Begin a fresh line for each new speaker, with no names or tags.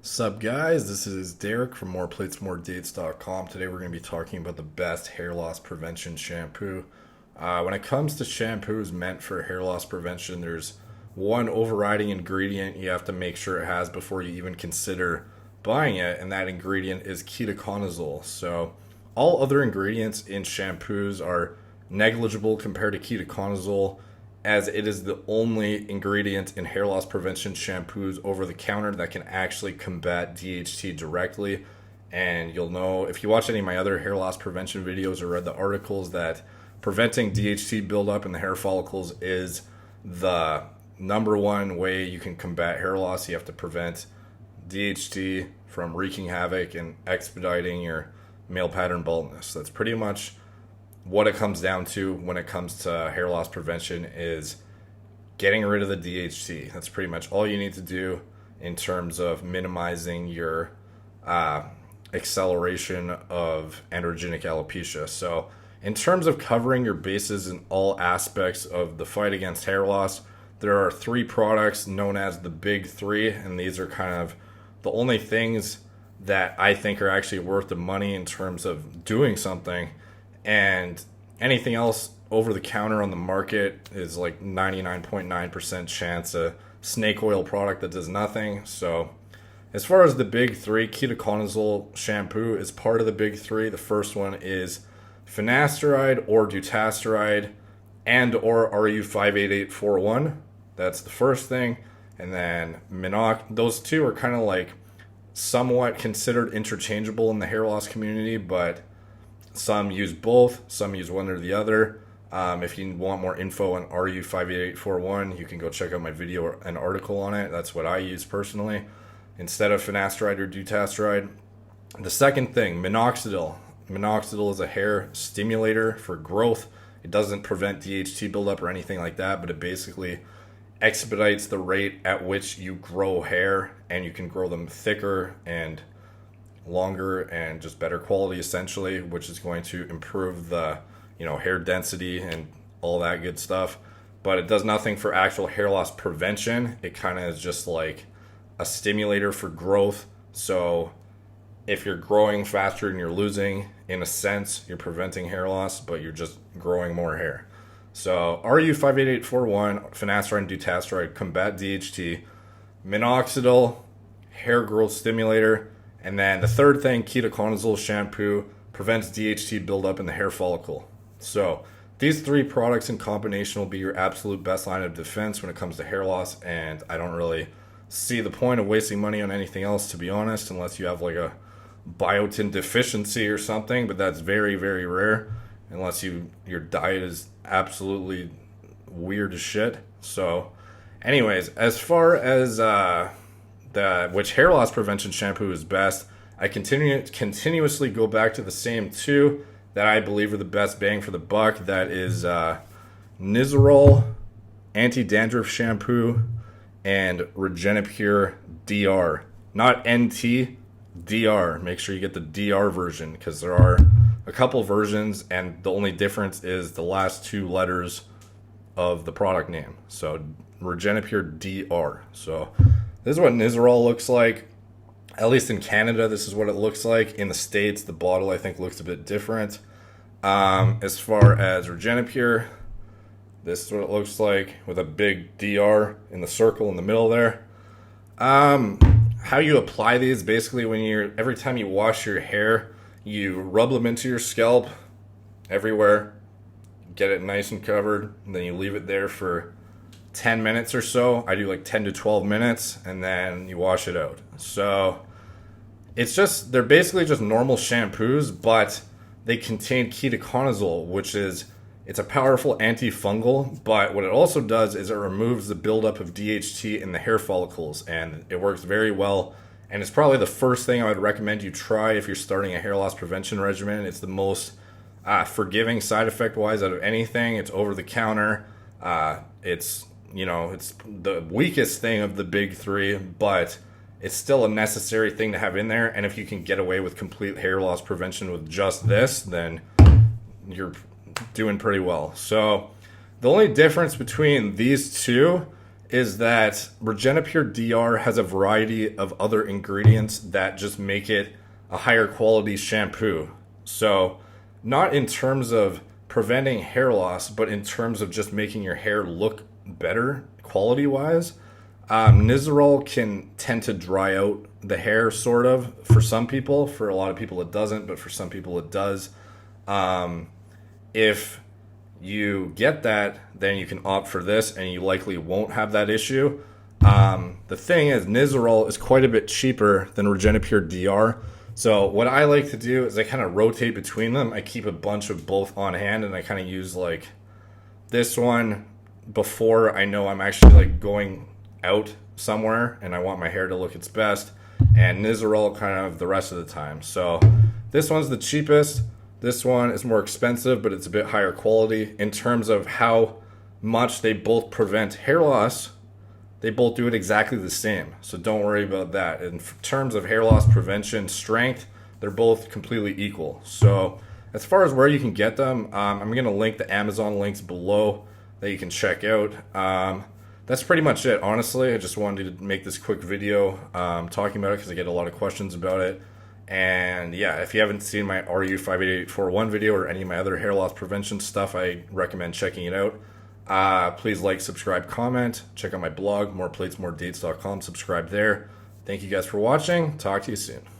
Sup guys, this is Derek from moreplatesmoredates.com. Today we're going to be talking about the best hair loss prevention shampoo. When it comes to shampoos meant for hair loss prevention, there's one overriding ingredient you have to make sure it has before you even consider buying it, and that ingredient is ketoconazole. So all other ingredients in shampoos are negligible compared to ketoconazole, as it is the only ingredient in hair loss prevention shampoos over the counter that can actually combat DHT directly. And you'll know if you watch any of my other hair loss prevention videos or read the articles that preventing DHT buildup in the hair follicles is the number one way you can combat hair loss. You have to prevent DHT from wreaking havoc and expediting your male pattern baldness. That's pretty much what it comes down to when it comes to hair loss prevention, is getting rid of the DHT. That's pretty much all you need to do in terms of minimizing your acceleration of androgenic alopecia. So in terms of covering your bases in all aspects of the fight against hair loss, there are three products known as the big three, and these are kind of the only things that I think are actually worth the money in terms of doing something. And anything else over the counter on the market is like 99.9% chance a snake oil product that does nothing. So as far as the big three, ketoconazole shampoo is part of the big three. The first one is finasteride or dutasteride and or RU58841. That's the first thing. And then those two are kind of like somewhat considered interchangeable in the hair loss community, but some use both, some use one or the other. If you want more info on RU58841, you can go check out my video and article on it. That's what I use personally instead of finasteride or dutasteride. The second thing, minoxidil. Minoxidil is a hair stimulator for growth. It doesn't prevent DHT buildup or anything like that, but it basically expedites the rate at which you grow hair, and you can grow them thicker and longer and just better quality essentially, which is going to improve the hair density and all that good stuff. But it does nothing for actual hair loss prevention. It kind of is just like a stimulator for growth. So if you're growing faster and you're losing, in a sense you're preventing hair loss, but you're just growing more hair. So RU58841, finasteride and dutasteride combat DHT. Minoxidil, hair growth stimulator. And then the third thing, ketoconazole shampoo, prevents DHT buildup in the hair follicle. So these three products in combination will be your absolute best line of defense when it comes to hair loss. And I don't really see the point of wasting money on anything else, to be honest, unless you have like a biotin deficiency or something. But that's very, very rare, unless your diet is absolutely weird as shit. So anyways, as far as which hair loss prevention shampoo is best, I continuously go back to the same two that I believe are the best bang for the buck. That is Nizoral anti-dandruff shampoo and Regenipure DR. Not NT, DR. Make sure you get the DR version, because there are a couple versions and the only difference is the last two letters of the product name. So Regenipure DR. So this is what Nizoral looks like. At least in Canada, this is what it looks like. In the States, the bottle, I think, looks a bit different. As far as Regenipure, this is what it looks like with a big DR in the circle in the middle there. How you apply these, basically, every time you wash your hair, you rub them into your scalp everywhere, get it nice and covered, and then you leave it there for 10 minutes or so. I do like 10 to 12 minutes, and then you wash it out. So they're basically just normal shampoos, but they contain ketoconazole, it's a powerful antifungal, but what it also does is it removes the buildup of DHT in the hair follicles, and it works very well. And it's probably the first thing I would recommend you try if you're starting a hair loss prevention regimen. It's the most forgiving side effect wise out of anything. It's over the counter. It's the weakest thing of the big three, but it's still a necessary thing to have in there. And if you can get away with complete hair loss prevention with just this, then you're doing pretty well. So the only difference between these two is that Regenipure DR has a variety of other ingredients that just make it a higher quality shampoo. So, not in terms of preventing hair loss, but in terms of just making your hair look better quality wise. Nizoral can tend to dry out the hair, sort of, for some people. For a lot of people, it doesn't, but for some people, it does. If you get that, then you can opt for this, and you likely won't have that issue. The thing is, Nizoral is quite a bit cheaper than Regenipure DR. So what I like to do is I kind of rotate between them. I keep a bunch of both on hand, and I kind of use like this one before I know I'm actually like going out somewhere and I want my hair to look its best, and Nizoral kind of the rest of the time. So this one's the cheapest. This one is more expensive, but it's a bit higher quality. In terms of how much they both prevent hair loss, they both do it exactly the same. So don't worry about that. In terms of hair loss prevention strength, they're both completely equal. So as far as where you can get them, I'm going to link the Amazon links below that you can check out. That's pretty much it, honestly. I just wanted to make this quick video talking about it because I get a lot of questions about it. And yeah, if you haven't seen my RU58841 video or any of my other hair loss prevention stuff, I recommend checking it out. Please like, subscribe, comment. Check out my blog, moreplatesmoredates.com. Subscribe there. Thank you guys for watching. Talk to you soon.